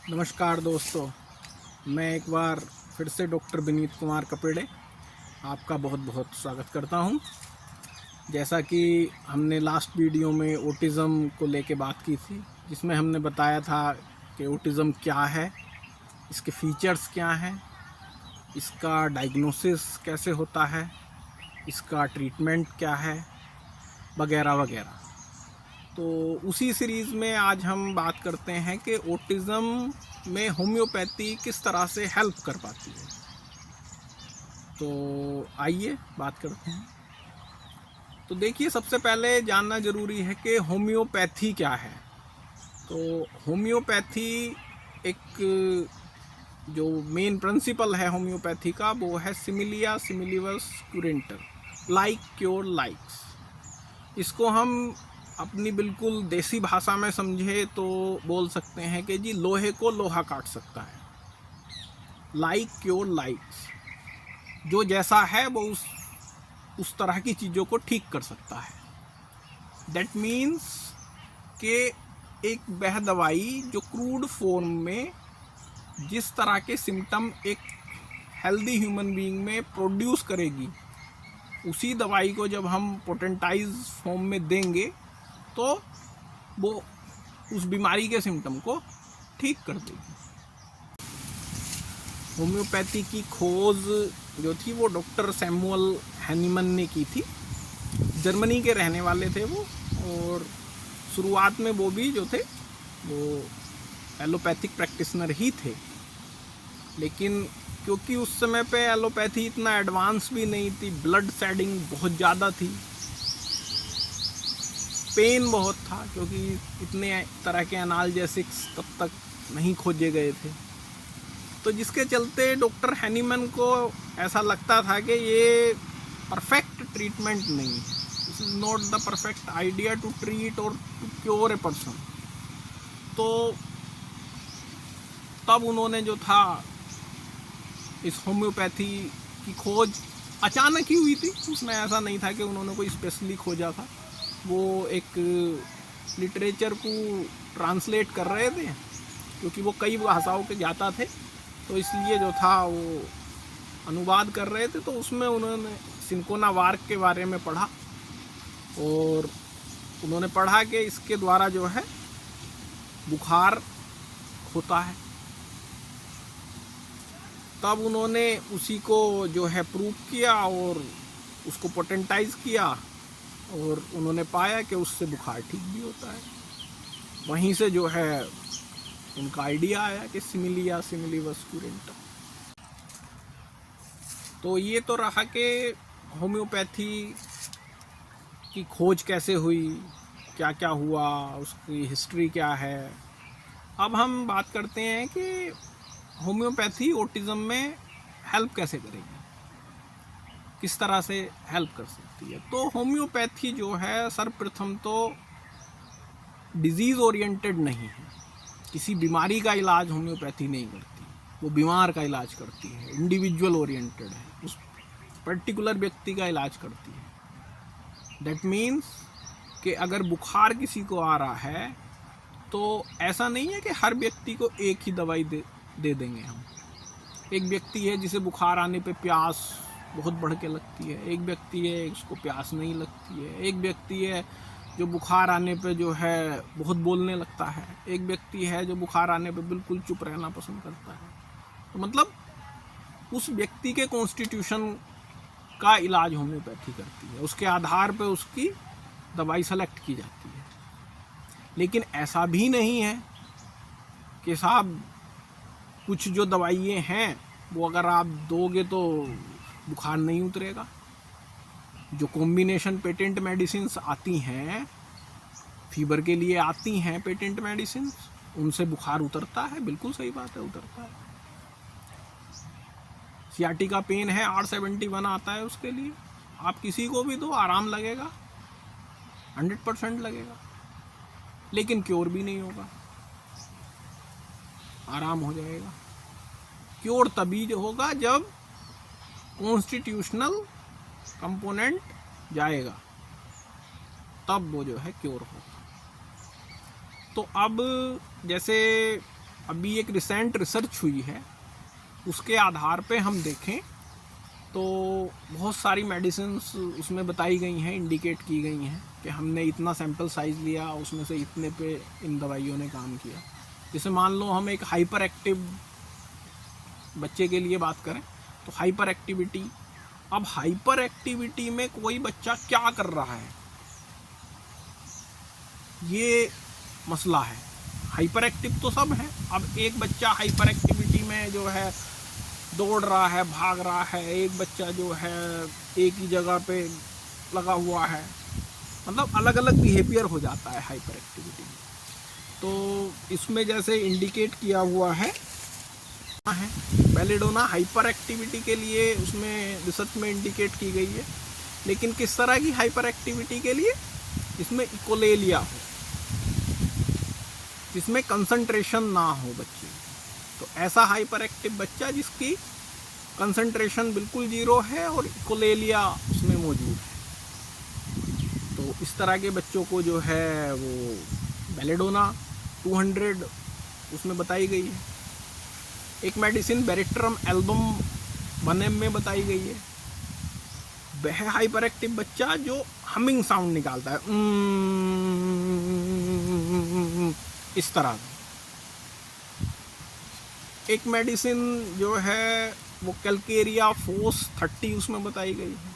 नमस्कार दोस्तों, मैं एक बार फिर से डॉक्टर विनीत कुमार कपेड़े आपका बहुत बहुत स्वागत करता हूं। जैसा कि हमने लास्ट वीडियो में ऑटिज़म को लेके बात की थी, जिसमें हमने बताया था कि ऑटिज़म क्या है, इसके फीचर्स क्या हैं, इसका डायग्नोसिस कैसे होता है, इसका ट्रीटमेंट क्या है, वगैरह वगैरह। तो उसी सीरीज़ में आज हम बात करते हैं कि ऑटिज़म में होम्योपैथी किस तरह से हेल्प कर पाती है। तो आइए बात करते हैं। तो देखिए, सबसे पहले जानना ज़रूरी है कि होम्योपैथी क्या है। तो होम्योपैथी एक जो मेन प्रिंसिपल है होम्योपैथी का, वो है सिमिलिया सिमिलिवस क्यूरेंटर, लाइक क्योर लाइक्स। इसको हम अपनी बिल्कुल देसी भाषा में समझे तो बोल सकते हैं कि जी लोहे को लोहा काट सकता है। लाइक क्योर लाइक्स, जो जैसा है वो उस तरह की चीज़ों को ठीक कर सकता है। दैट मीन्स कि एक वह दवाई जो क्रूड फॉर्म में जिस तरह के सिम्टम एक हेल्दी ह्यूमन बीइंग में प्रोड्यूस करेगी, उसी दवाई को जब हम पोटेंटाइज फॉर्म में देंगे तो वो उस बीमारी के सिम्टम को ठीक कर देगी। होम्योपैथी की खोज जो थी वो डॉक्टर सैमुअल हैनीमन ने की थी। जर्मनी के रहने वाले थे वो, और शुरुआत में वो भी जो थे वो एलोपैथिक प्रैक्टिशनर ही थे। लेकिन क्योंकि उस समय पे एलोपैथी इतना एडवांस भी नहीं थी, ब्लड शेडिंग बहुत ज़्यादा थी, पेन बहुत था, क्योंकि इतने तरह के एनाल्जेसिक्स तब तक नहीं खोजे गए थे। तो जिसके चलते डॉक्टर हैनीमन को ऐसा लगता था कि ये परफेक्ट ट्रीटमेंट नहीं है, this is not the perfect idea to treat और टू क्योर ए पर्सन। तो तब उन्होंने जो था इस होम्योपैथी की खोज अचानक ही हुई थी। उसमें ऐसा नहीं था कि उन्होंने कोई स्पेशली खोजा था। वो एक लिटरेचर को ट्रांसलेट कर रहे थे, क्योंकि वो कई भाषाओं के ज्ञाता थे, तो इसलिए जो था वो अनुवाद कर रहे थे। तो उसमें उन्होंने सिंकोना वार्क के बारे में पढ़ा, और उन्होंने पढ़ा कि इसके द्वारा जो है बुखार होता है। तब उन्होंने उसी को जो है प्रूव किया और उसको पोटेंटाइज किया, और उन्होंने पाया कि उससे बुखार ठीक भी होता है। वहीं से जो है उनका आइडिया आया कि सिमिलिया सिमिलिवस क्यूरेंटर। तो ये तो रहा कि होम्योपैथी की खोज कैसे हुई, क्या क्या हुआ, उसकी हिस्ट्री क्या है। अब हम बात करते हैं कि होम्योपैथी ऑटिज़म में हेल्प कैसे करेगी, किस तरह से हेल्प कर सकती है। तो होम्योपैथी जो है सर्वप्रथम तो डिजीज़ ओरिएंटेड नहीं है। किसी बीमारी का इलाज होम्योपैथी नहीं करती, वो बीमार का इलाज करती है। इंडिविजुअल ओरिएंटेड है, उस पर्टिकुलर व्यक्ति का इलाज करती है। दैट मीन्स कि अगर बुखार किसी को आ रहा है तो ऐसा नहीं है कि हर व्यक्ति को एक ही दवाई दे देंगे हम। एक व्यक्ति है जिसे बुखार आने पे प्यास बहुत बढ़ के लगती है, एक व्यक्ति है उसको प्यास नहीं लगती है, एक व्यक्ति है जो बुखार आने पे जो है बहुत बोलने लगता है, एक व्यक्ति है जो बुखार आने पे बिल्कुल चुप रहना पसंद करता है। तो मतलब उस व्यक्ति के कॉन्स्टिट्यूशन का इलाज होम्योपैथी करती है, उसके आधार पे उसकी दवाई सेलेक्ट की जाती है। लेकिन ऐसा भी नहीं है कि साहब कुछ जो दवाइयाँ हैं वो अगर आप दोगे तो बुखार नहीं उतरेगा। जो कॉम्बिनेशन पेटेंट मेडिसिन आती हैं, फीवर के लिए आती हैं पेटेंट मेडिसिन, उनसे बुखार उतरता है, बिल्कुल सही बात है, उतरता है। सियाटिका पेन है, R71 आता है, उसके लिए आप किसी को भी दो आराम लगेगा, 100% लगेगा, लेकिन क्योर भी नहीं होगा। आराम हो जाएगा, क्योर तभी जो होगा जब कॉन्स्टिट्यूशनल कंपोनेंट जाएगा, तब वो जो है क्योर होगा। तो अब जैसे अभी एक रिसेंट रिसर्च हुई है, उसके आधार पे हम देखें तो बहुत सारी मेडिसिन्स उसमें बताई गई हैं, इंडिकेट की गई हैं कि हमने इतना सैंपल साइज़ लिया, उसमें से इतने पे इन दवाइयों ने काम किया। जैसे मान लो हम एक हाइपर एक्टिव बच्चे के लिए बात करें तो हाइपर एक्टिविटी, अब हाइपर एक्टिविटी में कोई बच्चा क्या कर रहा है ये मसला है। हाइपर एक्टिव तो सब है, अब एक बच्चा हाइपर एक्टिविटी में जो है दौड़ रहा है, भाग रहा है, एक बच्चा जो है एक ही जगह पे लगा हुआ है, मतलब अलग अलग बिहेवियर हो जाता है हाइपर एक्टिविटी में। तो इसमें जैसे इंडिकेट किया हुआ है बेलेडोना हाइपर एक्टिविटी के लिए, उसमें रिसर्च में इंडिकेट की गई है। लेकिन किस तरह की हाइपर एक्टिविटी के लिए? इसमें इकोलेलिया हो, जिसमें कंसंट्रेशन ना हो बच्चे, तो ऐसा हाइपर एक्टिव बच्चा जिसकी कंसंट्रेशन बिल्कुल जीरो है और इकोलेलिया उसमें मौजूद है, तो इस तरह के बच्चों को जो है वो बेलेडोना 200 उसमें बताई गई है। एक मेडिसिन बेरिट्रम एल्बम 1M में बताई गई है। वह हाइपर एक्टिव बच्चा जो हमिंग साउंड निकालता है इस तरह। एक मेडिसिन जो है वो कैलकेरिया फोस 30 उसमें बताई गई है।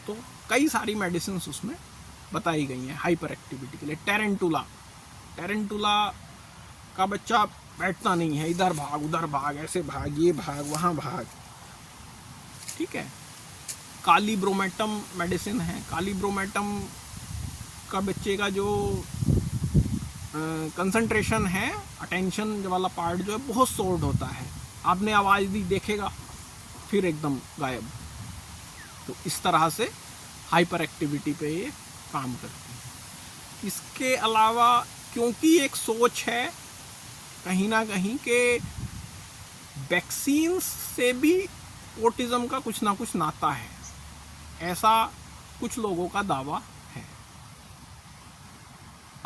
तो कई सारी मेडिसिन उसमें बताई गई हैं हाइपर एक्टिविटी के लिए। टेरेंटुला का बच्चा बैठता नहीं है, इधर भाग उधर भाग, ऐसे भाग, ये भाग वहाँ भाग, ठीक है। कालीब्रोमेटम मेडिसिन है। कालीब्रोमेटम का बच्चे का जो कंसंट्रेशन है, अटेंशन वाला पार्ट जो है बहुत शॉर्ट होता है, आपने आवाज़ दी देखेगा फिर एकदम गायब। तो इस तरह से हाइपर एक्टिविटी पे ये काम करती है। इसके अलावा क्योंकि एक सोच है कहीं ना कहीं के वैक्सीन से भी ऑटिज़म का कुछ ना कुछ नाता है, ऐसा कुछ लोगों का दावा है।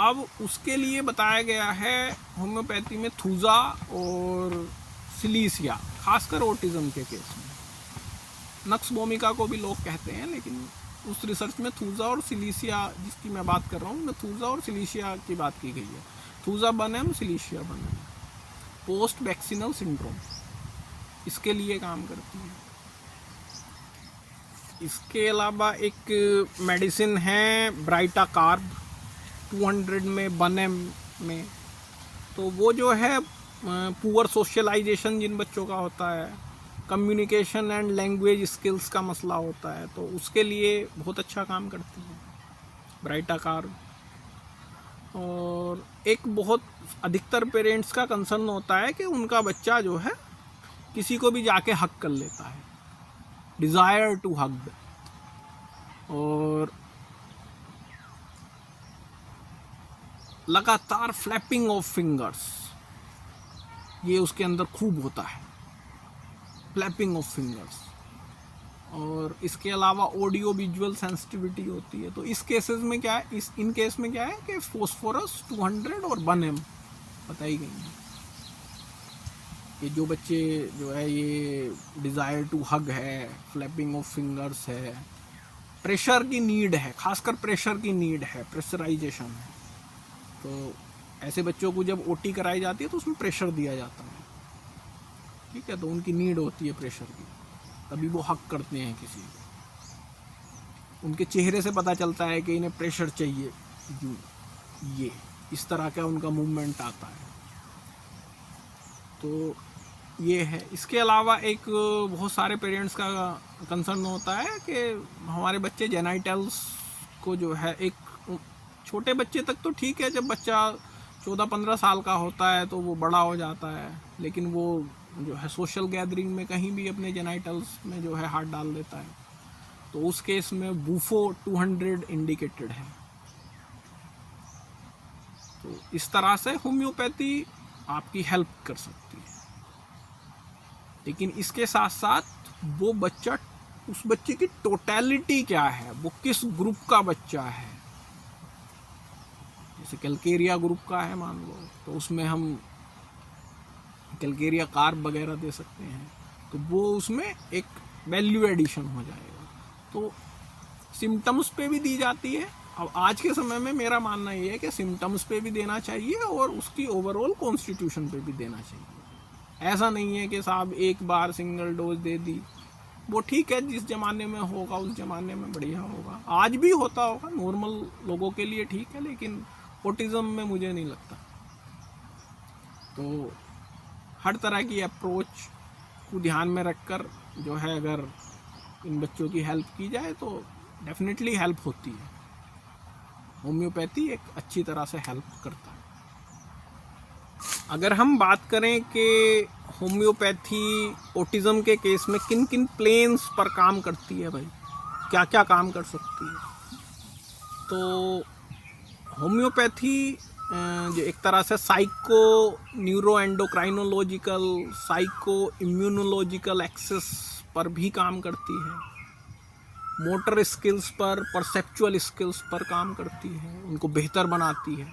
अब उसके लिए बताया गया है होम्योपैथी में थूजा और सिलीसिया, खासकर ऑटिज़म के केस में। नक्स वोमिका को भी लोग कहते हैं, लेकिन उस रिसर्च में थूजा और सिलीसिया जिसकी मैं बात कर रहा हूँ, मैं थूजा और सिलीसिया की बात की गई है। Thuja 1M, silicea 1M। Post vaccinal syndrome इसके लिए काम करती है। इसके अलावा एक मेडिसिन है ब्राइटाकार्ब 200 में 1M में। तो वो जो है पुअर सोशलाइजेशन जिन बच्चों का होता है, कम्युनिकेशन एंड लैंग्वेज स्किल्स का मसला होता है, तो उसके लिए बहुत अच्छा काम करती है ब्राइटाकार्ब। और एक बहुत अधिकतर पेरेंट्स का कंसर्न होता है कि उनका बच्चा जो है किसी को भी जाके हक कर लेता है, डिज़ायर टू हग, और लगातार फ्लैपिंग ऑफ फिंगर्स, ये उसके अंदर खूब होता है, फ्लैपिंग ऑफ फिंगर्स। और इसके अलावा ऑडियो विजुअल सेंसिटिविटी होती है। तो इस केसेस में क्या है, इन केस में क्या है कि फॉस्फोरस 200 और 1M बताई गई है। ये जो बच्चे जो है ये डिज़ायर टू हग है, फ्लैपिंग ऑफ फिंगर्स है, प्रेशर की नीड है, खासकर प्रेशर की नीड है, प्रेशराइजेशन है, तो ऐसे बच्चों को जब ओटी कराई जाती है तो उसमें प्रेशर दिया जाता है, ठीक है। तो उनकी नीड होती है प्रेशर की, तभी वो हक करते हैं किसी को। उनके चेहरे से पता चलता है कि इन्हें प्रेशर चाहिए, ये इस तरह का उनका मूवमेंट आता है। तो ये है। इसके अलावा एक बहुत सारे पेरेंट्स का कंसर्न होता है कि हमारे बच्चे जेनाइटल्स को जो है, एक छोटे बच्चे तक तो ठीक है, जब बच्चा 14-15 साल का होता है तो वो बड़ा हो जाता है, लेकिन वो जो है सोशल गैदरिंग में कहीं भी अपने जेनाइटल्स में जो है हाथ डाल देता है, तो उस केस में बूफो 200 इंडिकेटेड है। तो इस तरह से होम्योपैथी आपकी हेल्प कर सकती है। लेकिन इसके साथ साथ वो बच्चा, उस बच्चे की टोटलिटी क्या है, वो किस ग्रुप का बच्चा है, जैसे कैलकेरिया ग्रुप का है मान लो, तो उसमें हम कैलकेरिया कार्ब वगैरह दे सकते हैं, तो वो उसमें एक वैल्यू एडिशन हो जाएगा। तो सिम्टम्स पे भी दी जाती है। अब आज के समय में मेरा मानना ये है कि सिम्टम्स पे भी देना चाहिए और उसकी ओवरऑल कॉन्स्टिट्यूशन पे भी देना चाहिए। ऐसा नहीं है कि साहब एक बार सिंगल डोज दे दी, वो ठीक है, जिस ज़माने में होगा उस ज़माने में बढ़िया होगा, आज भी होता होगा, नॉर्मल लोगों के लिए ठीक है, लेकिन ऑटिज़म में मुझे नहीं लगता। तो हर तरह की अप्रोच को ध्यान में रखकर जो है, अगर इन बच्चों की हेल्प की जाए तो डेफिनेटली हेल्प होती है। होम्योपैथी एक अच्छी तरह से हेल्प करता है। अगर हम बात करें कि होम्योपैथी ऑटिज़म के केस में किन किन प्लेन्स पर काम करती है भाई, क्या क्या काम कर सकती है, तो होम्योपैथी जो एक तरह से psycho neuro endocrinological, psycho immunological access पर भी काम करती है, मोटर स्किल्स पर, परसेप्चुअल स्किल्स पर काम करती है, उनको बेहतर बनाती है,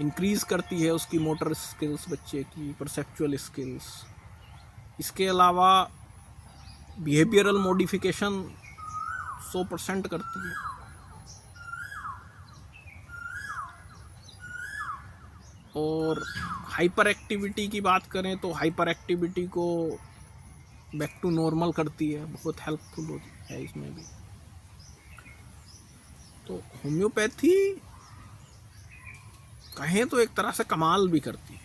इंक्रीज करती है उसकी मोटर स्किल्स, बच्चे की परसेप्चुअल स्किल्स। इसके अलावा बिहेवियरल मॉडिफिकेशन 100% करती है। और हाइपर एक्टिविटी की बात करें तो हाइपर एक्टिविटी को बैक टू नॉर्मल करती है, बहुत हेल्पफुल है इसमें भी। तो होम्योपैथी कहें तो एक तरह से कमाल भी करती है।